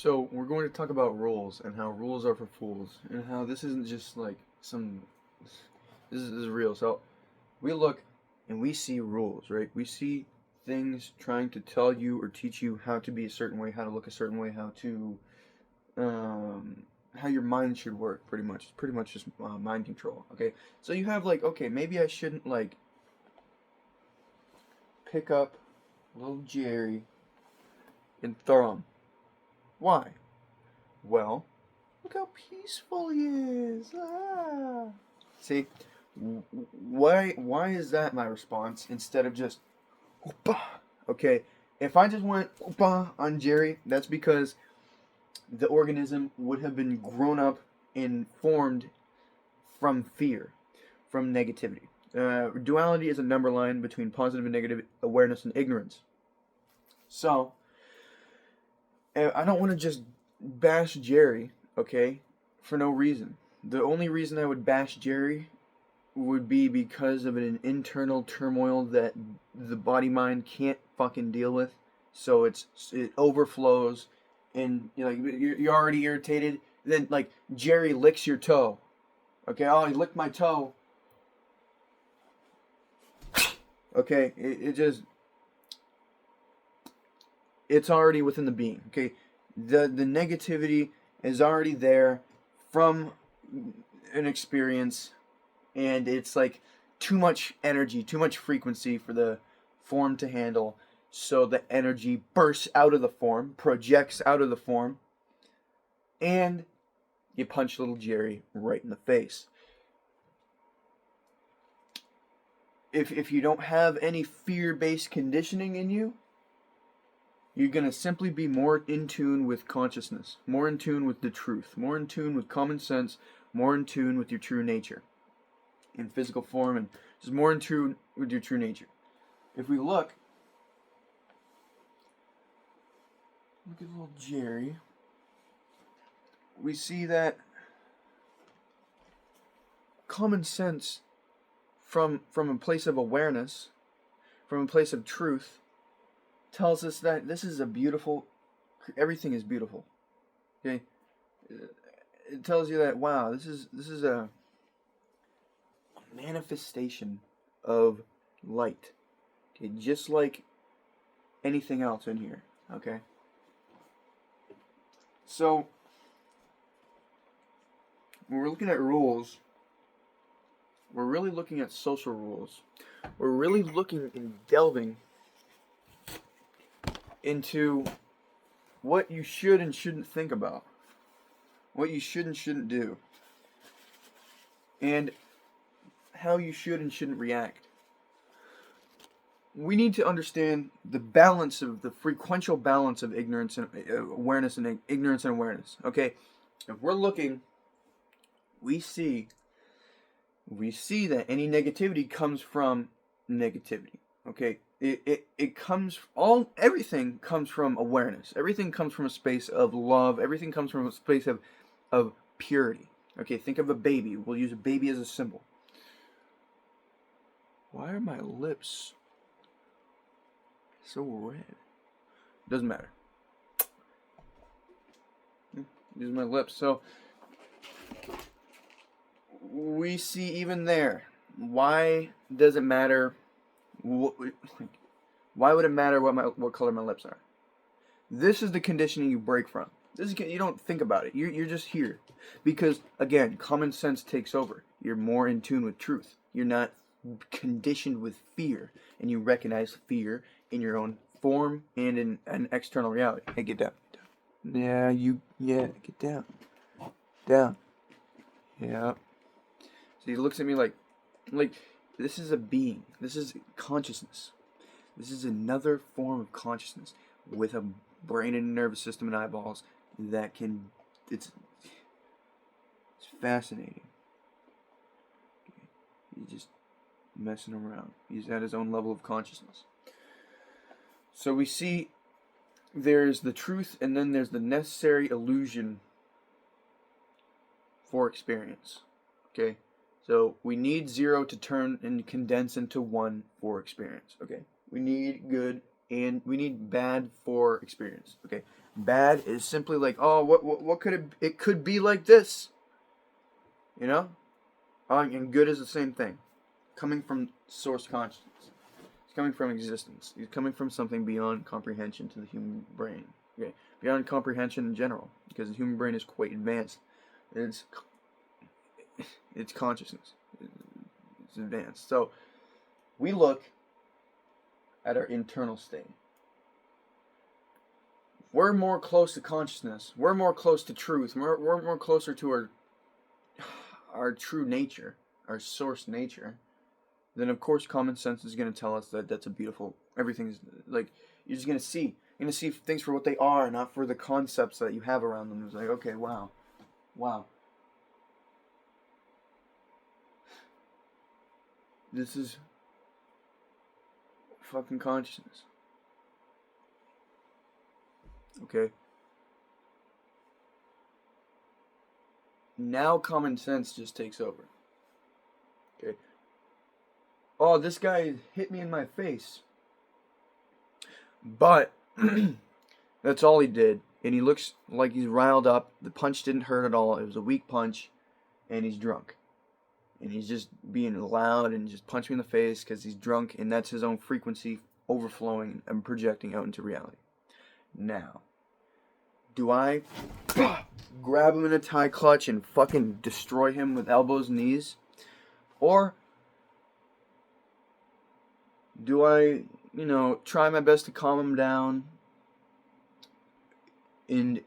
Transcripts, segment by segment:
So we're going to talk about rules and how rules are for fools and how this isn't just like some. This is real. So we look and we see rules, right? We see things trying to tell you or teach you how to be a certain way, how to look a certain way, um, how your mind should work. Pretty much just mind control. Okay, so you have like, okay, maybe I shouldn't like pick up little Jerry and throw him. Why? Well, look how peaceful he is. Ah. See, why is that my response instead of just Opa? Okay, if I just went Opa on Jerry, that's because the organism would have been grown up and formed from fear, from negativity. Duality is a number line between positive and negative awareness and ignorance. So, I don't want to just bash Jerry, okay, for no reason. The only reason I would bash Jerry would be because of an internal turmoil that the body mind can't fucking deal with. So it overflows, and you're already irritated. Then like Jerry licks your toe. Okay, oh, he licked my toe. Okay, it just it's already within the being. Okay, the negativity is already there from an experience, and it's like too much energy, too much frequency for the form to handle. So the energy bursts out of the form, projects out of the form, and you punch little Jerry right in the face. If you don't have any fear-based conditioning in you, you're going to simply be more in tune with consciousness, more in tune with the truth, more in tune with common sense, more in tune with your true nature in physical form, and just more in tune with your true nature. If we look at little Jerry, we see that common sense from a place of awareness, from a place of truth, tells us that this is a beautiful, everything is beautiful. Okay, it tells you that wow, this is a manifestation of light. Okay, just like anything else in here. Okay, so when we're looking at rules, we're really looking at social rules. We're really looking and delving into what you should and shouldn't think about, what you should and shouldn't do, and how you should and shouldn't react. We need to understand the balance of the frequential balance of ignorance and awareness and ignorance and awareness. Okay, if we're looking, we see that any negativity comes from negativity. Okay, it comes everything comes from awareness. Everything comes from a space of love. Everything comes from a space of purity. Okay, think of a baby. We'll use a baby as a symbol. Why are my lips so red? Doesn't matter. Use my lips. So we see even there. Why does it matter? Why would it matter what color my lips are? This is the conditioning you break from. You don't think about it. You're just here because again, common sense takes over. You're more in tune with truth. You're not conditioned with fear, and you recognize fear in your own form and in an external reality. Hey, get down. Yeah, get down. Down. Yeah. So he looks at me like this is a being. This is consciousness. This is another form of consciousness with a brain and nervous system and eyeballs that can. It's fascinating. He's just messing around. He's at his own level of consciousness. So we see there's the truth, and then there's the necessary illusion for experience. Okay. So we need 0 to turn and condense into 1 for experience. Okay. We need good and we need bad for experience. Okay. bad is simply like, oh, what could it could be like this, you know? And good is the same thing, coming from source consciousness. It's coming from existence. It's coming from something beyond comprehension to the human brain. Okay, beyond comprehension in general, because the human brain is quite advanced. It's consciousness. It's advanced. So we look at our internal state. We're more close to consciousness. We're more close to truth. We're more closer to our true nature, our source nature. Then of course common sense is going to tell us that that's a beautiful. Everything's like you're just going to see. You're going to see things for what they are, not for the concepts that you have around them. It's like, okay, wow. This is fucking consciousness. Okay? Now common sense just takes over. Okay? Oh, this guy hit me in my face. But that's all he did. And he looks like he's riled up. The punch didn't hurt at all. It was a weak punch. And he's drunk. And he's just being loud and just punching me in the face because he's drunk. And that's his own frequency overflowing and projecting out into reality. Now, do I grab him in a tie clutch and fucking destroy him with elbows and knees? Or do I, try my best to calm him down and,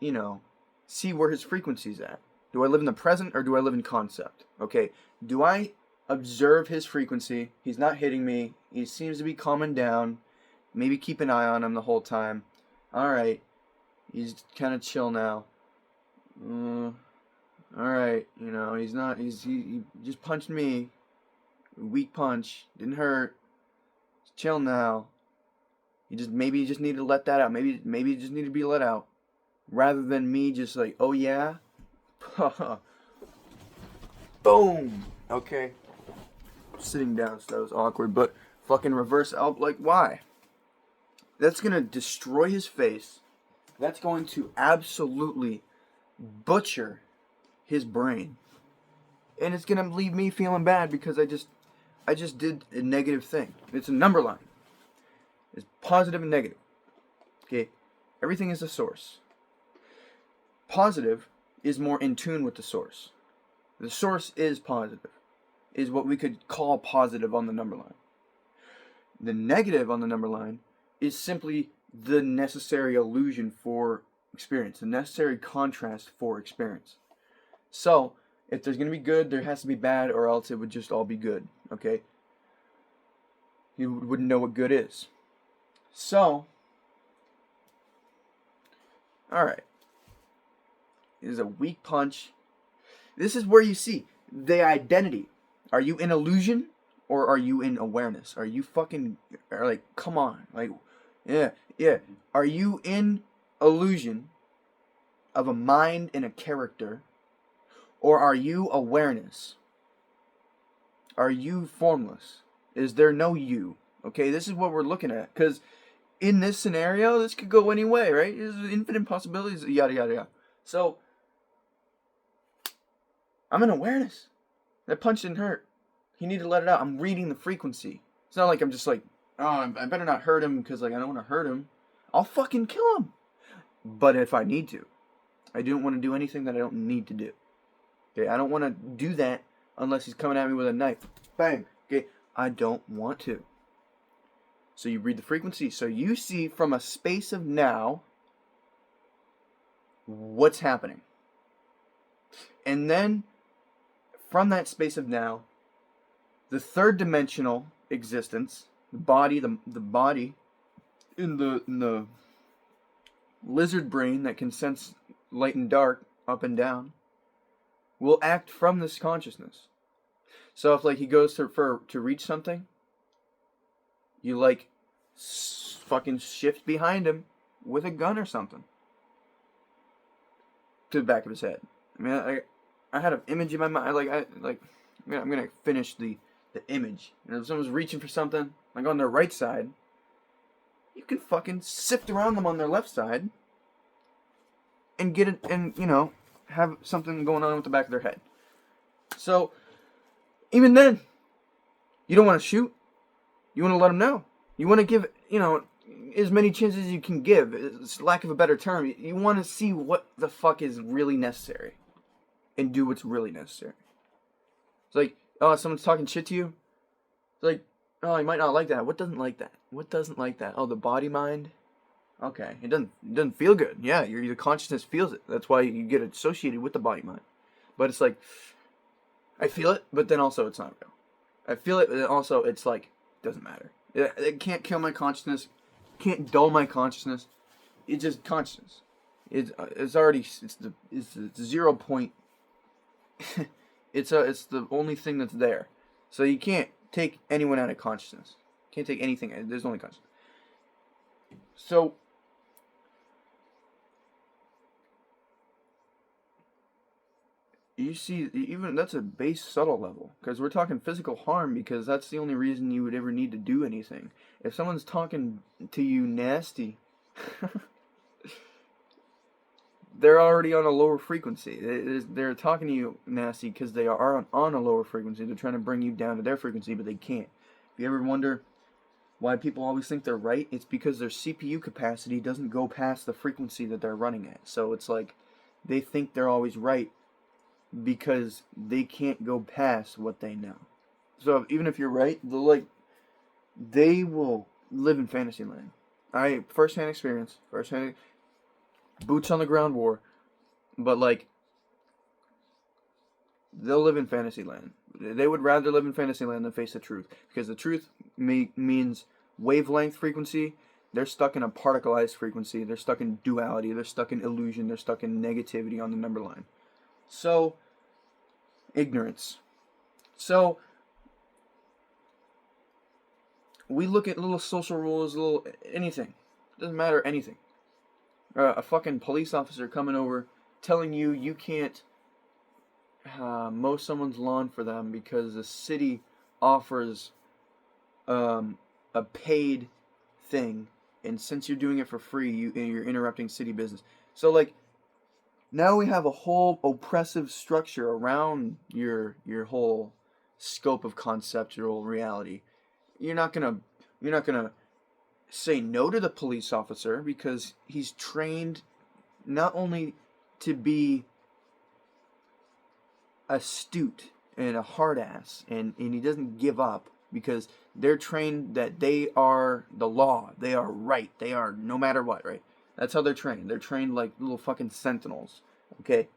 see where his frequency's at? Do I live in the present or do I live in concept? Okay, do I observe his frequency? He's not hitting me. He seems to be calming down. Maybe keep an eye on him the whole time. Alright, he's kind of chill now. Alright, he just punched me. Weak punch. Didn't hurt. He's chill now. Maybe you just need to let that out. Maybe you just need to be let out. Rather than me just like, oh yeah? Boom! Okay. Sitting down, so that was awkward, but fucking reverse out, like, why? That's gonna destroy his face. That's going to absolutely butcher his brain. And it's gonna leave me feeling bad because I just did a negative thing. It's a number line. It's positive and negative. Okay? Everything is a source. Positive is more in tune with the source. The source is positive. Is what we could call positive on the number line. The negative on the number line is simply the necessary illusion for experience, the necessary contrast for experience. So, if there's going to be good, there has to be bad, or else it would just all be good, okay? You wouldn't know what good is. So, alright. It is a weak punch. This is where you see the identity. Are you in illusion, or are you in awareness? Are you fucking, like, come on, like, yeah. Are you in illusion of a mind and a character, or are you awareness? Are you formless? Is there no you? Okay, this is what we're looking at. Because in this scenario, this could go any way, right? There's infinite possibilities, yada, yada, yada. So, I'm in awareness. That punch didn't hurt. He needed to let it out. I'm reading the frequency. It's not like I'm just like, oh, I better not hurt him because, like, I don't want to hurt him. I'll fucking kill him. But if I need to. I don't want to do anything that I don't need to do. Okay, I don't want to do that unless he's coming at me with a knife. Bang. Okay, I don't want to. So you read the frequency. So you see from a space of now what's happening. And then from that space of now, the third dimensional existence, the body in the lizard brain that can sense light and dark, up and down, will act from this consciousness. So if, like, he goes to reach something, you, like, fucking shift behind him with a gun or something to the back of his head. I mean, I had an image in my mind. I'm gonna finish the image. If someone's reaching for something, like on their right side, you can fucking sift around them on their left side and get it, and have something going on with the back of their head. So even then, you don't want to shoot. You want to let them know. You want to give as many chances as you can give. It's lack of a better term. You want to see what the fuck is really necessary, and do what's really necessary. It's like, oh, someone's talking shit to you. It's like, oh, I might not like that. What doesn't like that? What doesn't like that? Oh, the body mind. Okay, it doesn't feel good. Yeah, your consciousness feels it. That's why you get associated with the body mind. But it's like, I feel it, but then also it's not real. I feel it, but then also it's like, doesn't matter. It can't kill my consciousness. Can't dull my consciousness. It's just consciousness. It's already it's the 0 point. it's the only thing that's there. So you can't take anyone out of consciousness. Can't take anything. There's only consciousness. So you see, even that's a base subtle level, because we're talking physical harm, because that's the only reason you would ever need to do anything. If someone's talking to you nasty, they're already on a lower frequency. They're talking to you nasty because they are on a lower frequency. They're trying to bring you down to their frequency, but they can't. If you ever wonder why people always think they're right, it's because their CPU capacity doesn't go past the frequency that they're running at. So it's like they think they're always right because they can't go past what they know. So even if you're right, they will live in fantasy land. First-hand experience, boots on the ground war, but they'll live in fantasy land. They would rather live in fantasy land than face the truth, because the truth means wavelength frequency. They're stuck in a particleized frequency. They're stuck in duality. They're stuck in illusion. They're stuck in negativity on the number line. So, ignorance. So, we look at little social rules, little anything. Doesn't matter, anything. A fucking police officer coming over telling you can't mow someone's lawn for them because the city offers a paid thing, and since you're doing it for free, you're interrupting city business. So now we have a whole oppressive structure around your whole scope of conceptual reality. You're not gonna say no to the police officer because he's trained not only to be astute and a hard ass, and he doesn't give up, because they're trained that they are the law, they are right, they are no matter what, right? That's how they're trained. They're trained like little fucking sentinels. Okay?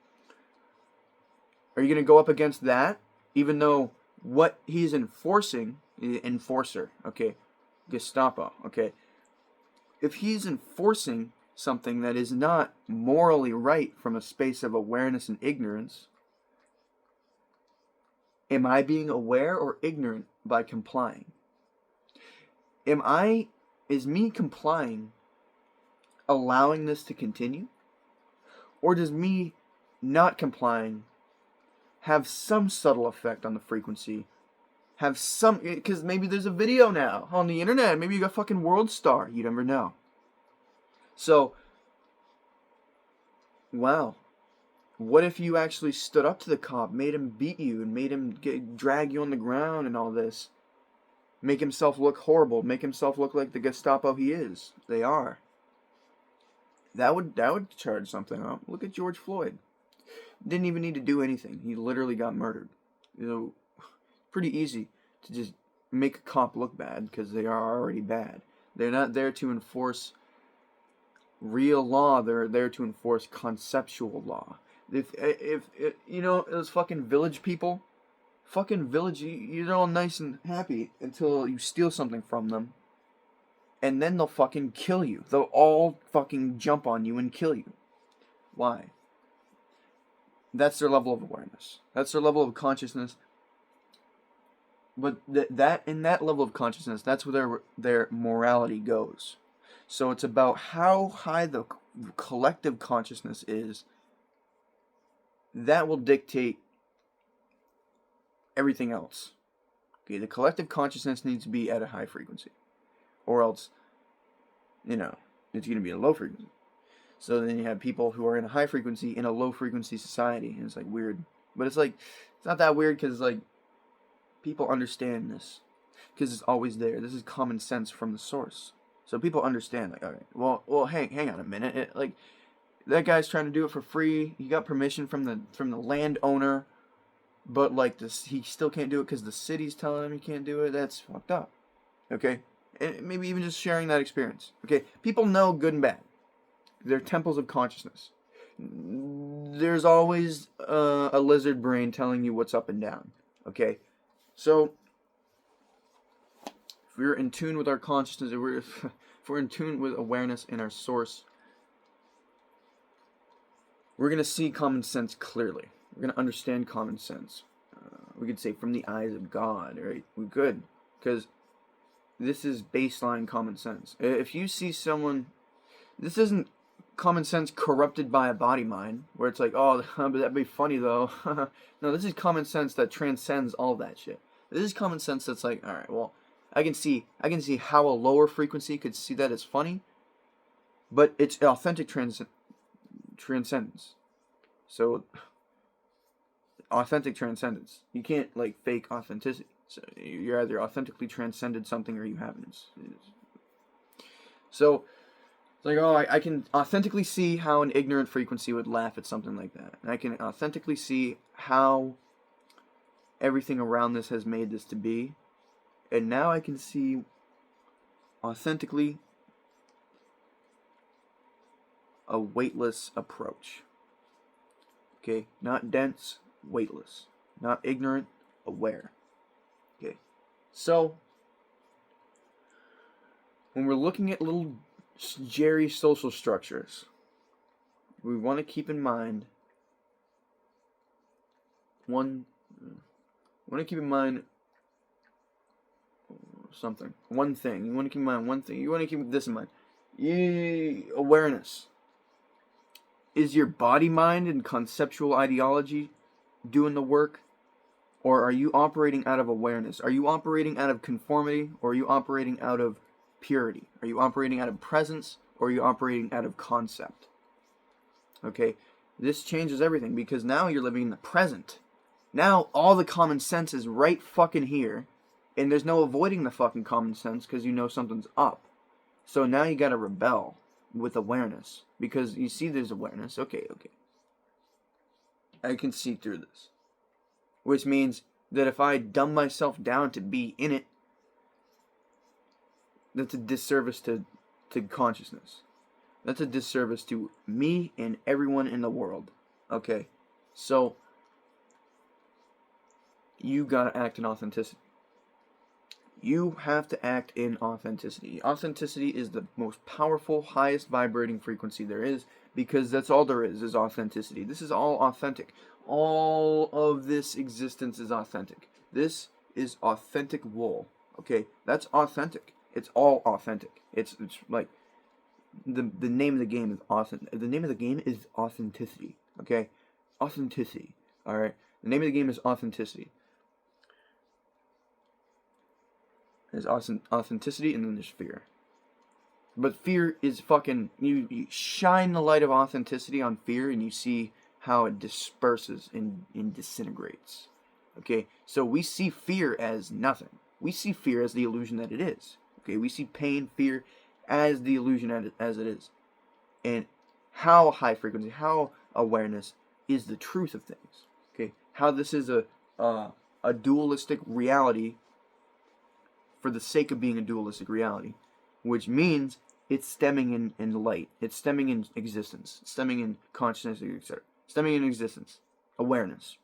Are you going to go up against that? Even though what he's enforcing, enforcer, okay? Gestapo, okay? If he's enforcing something that is not morally right from a space of awareness and ignorance, am I being aware or ignorant by complying? Is me complying allowing this to continue? Or does me not complying have some subtle effect on the frequency? Have some, because maybe there's a video now on the internet. Maybe you got fucking World Star. You never know. So, wow. What if you actually stood up to the cop, made him beat you, and made him drag you on the ground and all this? Make himself look horrible. Make himself look like the Gestapo he is. They are. That would charge something up. Look at George Floyd. Didn't even need to do anything. He literally got murdered. Pretty easy to just make a cop look bad because they are already bad. They're not there to enforce real law. They're there to enforce conceptual law. If those fucking village people, you're all nice and happy until you steal something from them, and then they'll fucking kill you. They'll all fucking jump on you and kill you. Why? That's their level of awareness. That's their level of consciousness. But in that level of consciousness, that's where their morality goes. So it's about how high the collective consciousness is. That will dictate everything else. Okay, the collective consciousness needs to be at a high frequency, or else, it's going to be a low frequency. So then you have people who are in a high frequency in a low frequency society, and it's like weird. But it's like it's not that weird because like people understand this because it's always there. This is common sense from the source, so people understand. Like, all right, well, hang on a minute. Like that guy's trying to do it for free. He got permission from the landowner, but like this, he still can't do it because the city's telling him he can't do it. That's fucked up. Okay, and maybe even just sharing that experience. Okay, people know good and bad. They're temples of consciousness. There's always a lizard brain telling you what's up and down. Okay, so if we're in tune with our consciousness, if we're in tune with awareness in our source, we're going to see common sense clearly. We're going to understand common sense. We could say from the eyes of God, right? We could, because this is baseline common sense. If you see someone, this isn't common sense corrupted by a body mind, where it's like, oh, but that'd be funny though. No, this is common sense that transcends all that shit. This is common sense that's like, all right, well, I can see how a lower frequency could see that as funny, but it's authentic transcendence. So, authentic transcendence. You can't like fake authenticity. So you're either authentically transcended something or you haven't. So it's like, oh, I can authentically see how an ignorant frequency would laugh at something like that. And I can authentically see how everything around this has made this to be. And now I can see authentically a weightless approach. Okay, not dense, weightless. Not ignorant, aware. Okay, so when we're looking at little Jerry social structures, we want to keep in mind one thing. You want to keep in mind this in mind. Awareness. Is your body, mind, and conceptual ideology doing the work? Or are you operating out of awareness? Are you operating out of conformity? Or are you operating out of purity? Are you operating out of presence? Or are you operating out of concept? Okay, this changes everything because now you're living in the present. Now all the common sense is right fucking here. And there's no avoiding the fucking common sense because you know something's up. So now you gotta rebel with awareness. Because you see there's awareness. Okay. I can see through this. Which means that if I dumb myself down to be in it, that's a disservice to consciousness. That's a disservice to me and everyone in the world. Okay? So, you gotta act in authenticity. You have to act in authenticity. Authenticity is the most powerful, highest vibrating frequency there is, because that's all there is authenticity. This is all authentic. All of this existence is authentic. This is authentic wool. Okay? That's authentic. It's all authentic. It's like the name of the game is authentic. The name of the game is authenticity. Okay? Authenticity. Alright? The name of the game is authenticity. There's authenticity and then there's fear. But fear is fucking... You shine the light of authenticity on fear and you see how it disperses and disintegrates. Okay? So we see fear as nothing. We see fear as the illusion that it is. Okay? We see pain, fear as the illusion as it is. And how high frequency, how awareness is the truth of things. Okay? How this is a dualistic reality for the sake of being a dualistic reality, which means it's stemming in light, it's stemming in existence, it's stemming in consciousness, etc. Stemming in existence, awareness.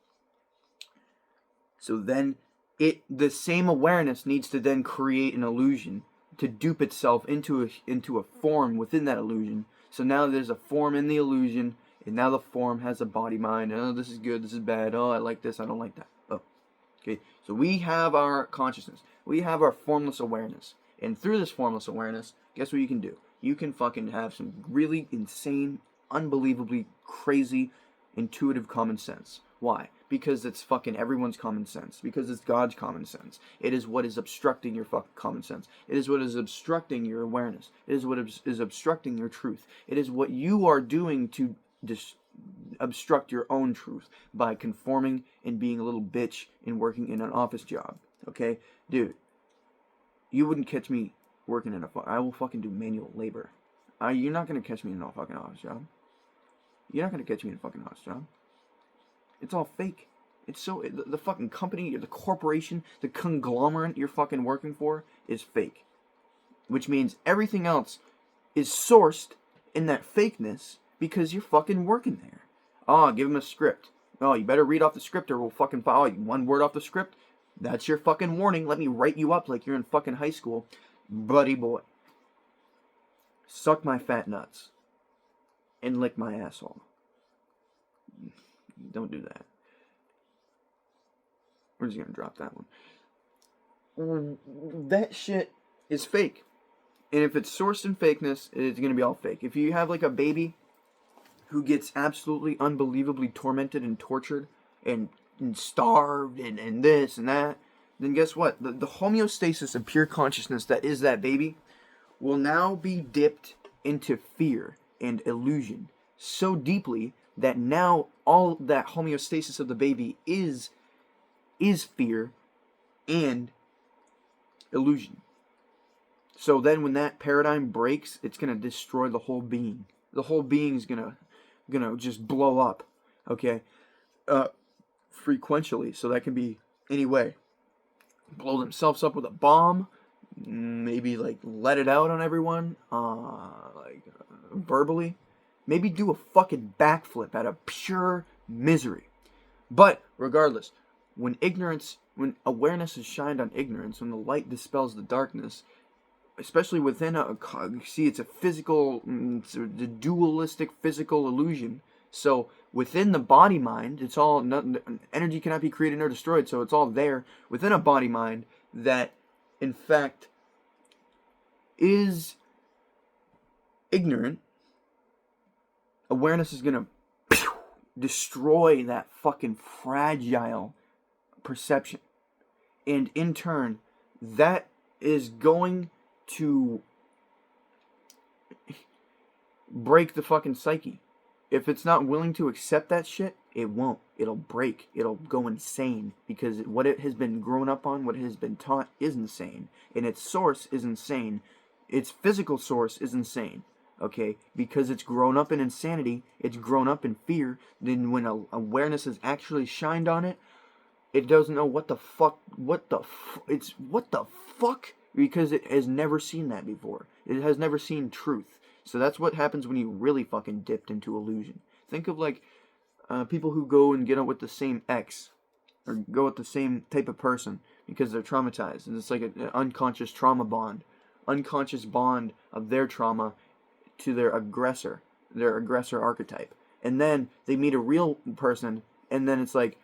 So then, the same awareness needs to then create an illusion to dupe itself into a form within that illusion. So now there's a form in the illusion, and now the form has a body mind. Oh, this is good, this is bad. Oh, I like this, I don't like that. Oh, okay. So we have our consciousness. We have our formless awareness. And through this formless awareness, guess what you can do? You can fucking have some really insane, unbelievably crazy, intuitive common sense. Why? because it's fucking everyone's common sense, because it's God's common sense. It is what is obstructing your fucking common sense. It is what is obstructing your awareness. It is what is obstructing your truth. It is what you are doing to obstruct your own truth by conforming and being a little bitch and working in an office job. Okay? Dude, you wouldn't catch me working in I will fucking do manual labor. You're not going to catch me in a fucking office job. You're not going to catch me in a fucking office job. It's all fake. It's so... The fucking company, the corporation, the conglomerate you're fucking working for is fake. Which means everything else is sourced in that fakeness because you're fucking working there. Oh, give them a script. Oh, you better read off the script or we'll fucking follow you. One word off the script? That's your fucking warning. Let me write you up like you're in fucking high school. Buddy boy. Suck my fat nuts. And lick my asshole. Don't do that. We're just gonna drop that one. That shit is fake. And if it's sourced in fakeness, it's gonna be all fake. If you have like a baby who gets absolutely unbelievably tormented and tortured and starved and this and that, then guess what? The homeostasis of pure consciousness that is that baby will now be dipped into fear and illusion so deeply that now all that homeostasis of the baby is fear and illusion. So then when that paradigm breaks, it's going to destroy the whole being. The whole being is going to just blow up, okay? Frequentially, so that can be any way. Blow themselves up with a bomb, maybe like let it out on everyone, verbally. Maybe do a fucking backflip out of pure misery. But regardless, when awareness is shined on ignorance, when the light dispels the darkness, especially within it's a physical, it's a dualistic physical illusion. So within the body mind, it's all energy cannot be created nor destroyed. So it's all there within a body mind that, in fact, is ignorant. Awareness is gonna destroy that fucking fragile perception, and in turn, that is going to break the fucking psyche. If it's not willing to accept that shit, it won't. It'll break. It'll go insane because what it has been grown up on, what it has been taught is insane, and its source is insane. Its physical source is insane. Okay, because it's grown up in insanity, it's grown up in fear. Then when awareness is actually shined on it, it doesn't know what the fuck, because it has never seen that before. It has never seen truth. So that's what happens when you really fucking dipped into illusion. Think of like people who go and get up with the same ex, or go with the same type of person because they're traumatized, and it's like an unconscious trauma bond, unconscious bond of their trauma to their aggressor archetype. And then they meet a real person, and then it's like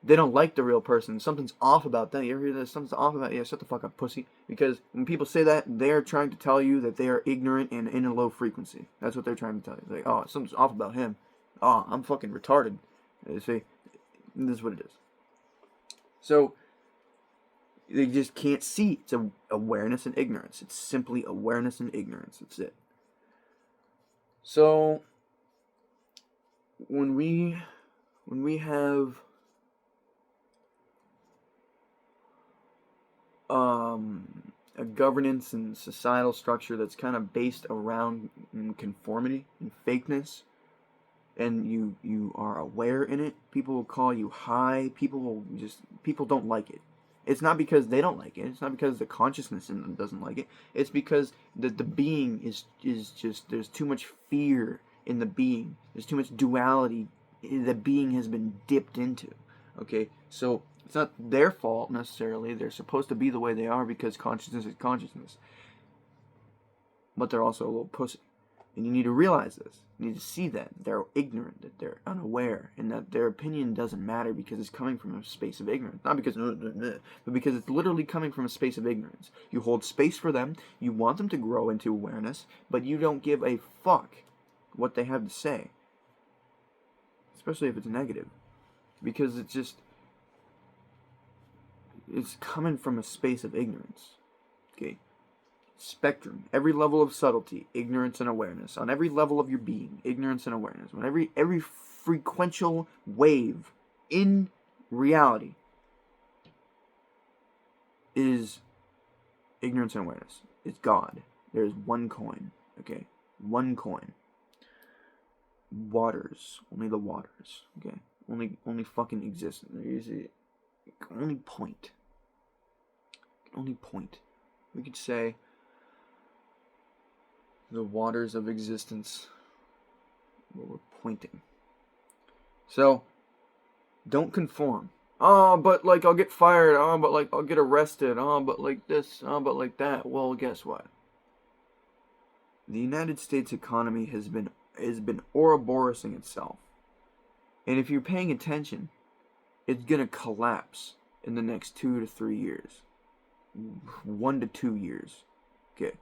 they don't like the real person. Something's off about that. You ever hear this? Something's off about, yeah, shut the fuck up, pussy. Because when people say that, they're trying to tell you that they are ignorant and in a low frequency. That's what they're trying to tell you. It's like, oh, something's off about him. Oh, I'm fucking retarded. You see, this is what it is. So they just can't see. It's awareness and ignorance. It's simply awareness and ignorance. That's it. So when we have a governance and societal structure that's kind of based around conformity and fakeness, and you are aware in it, people will call you high. People don't like it. It's not because they don't like it. It's not because the consciousness in them doesn't like it. It's because the being is just, there's too much fear in the being. There's too much duality the being has been dipped into. Okay, so it's not their fault necessarily. They're supposed to be the way they are because consciousness is consciousness. But they're also a little pussy. And you need to realize this. You need to see that they're ignorant, that they're unaware, and that their opinion doesn't matter because it's coming from a space of ignorance. Not because, but because it's literally coming from a space of ignorance. You hold space for them, you want them to grow into awareness, but you don't give a fuck what they have to say. Especially if it's negative. because it's coming from a space of ignorance. Okay? Spectrum, every level of subtlety, ignorance and awareness. On every level of your being, ignorance and awareness. On every frequential wave in reality is ignorance and awareness. It's God. There is one coin. Okay? One coin. Waters. Only the waters. Okay? Only fucking exist. There is a only point. Only point. We could say the waters of existence where we're pointing. So, don't conform. Oh, but like I'll get fired. Oh, but like I'll get arrested. Oh, but like this. Oh, but like that. Well, guess what? The United States economy has been Ouroborosing itself. And if you're paying attention, it's gonna collapse in the next 2 to 3 years. 1 to 2 years. Okay.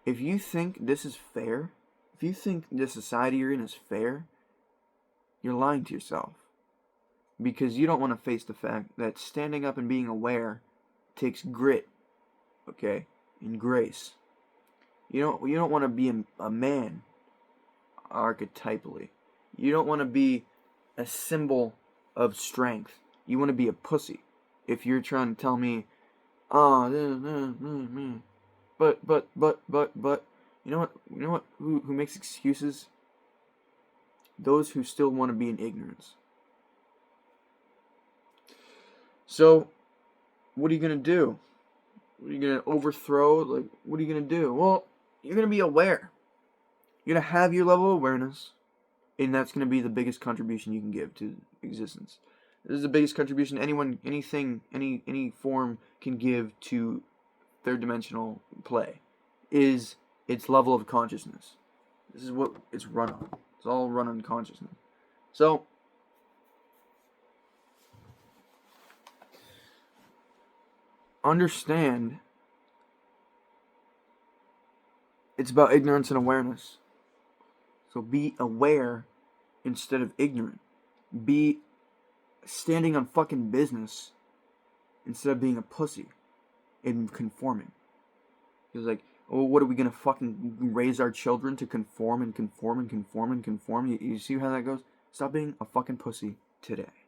If you think this is fair, if you think the society you're in is fair, you're lying to yourself. Because you don't want to face the fact that standing up and being aware takes grit, okay, and grace. You don't want to be a man archetypally. You don't want to be a symbol of strength. You want to be a pussy. If you're trying to tell me, oh, but, you know what? Who makes excuses? Those who still want to be in ignorance. So, what are you gonna do? Are you gonna overthrow? Like, what are you gonna do? Well, you're gonna be aware. You're gonna have your level of awareness, and that's gonna be the biggest contribution you can give to existence. This is the biggest contribution any form can give to third dimensional play, is its level of consciousness. This is what it's run on. It's all run on consciousness. So, understand it's about ignorance and awareness. So be aware instead of ignorant. Be standing on fucking business instead of being a pussy and conforming. It's like, oh, what are we gonna fucking raise our children to conform and conform and conform and conform? You see how that goes? Stop being a fucking pussy today.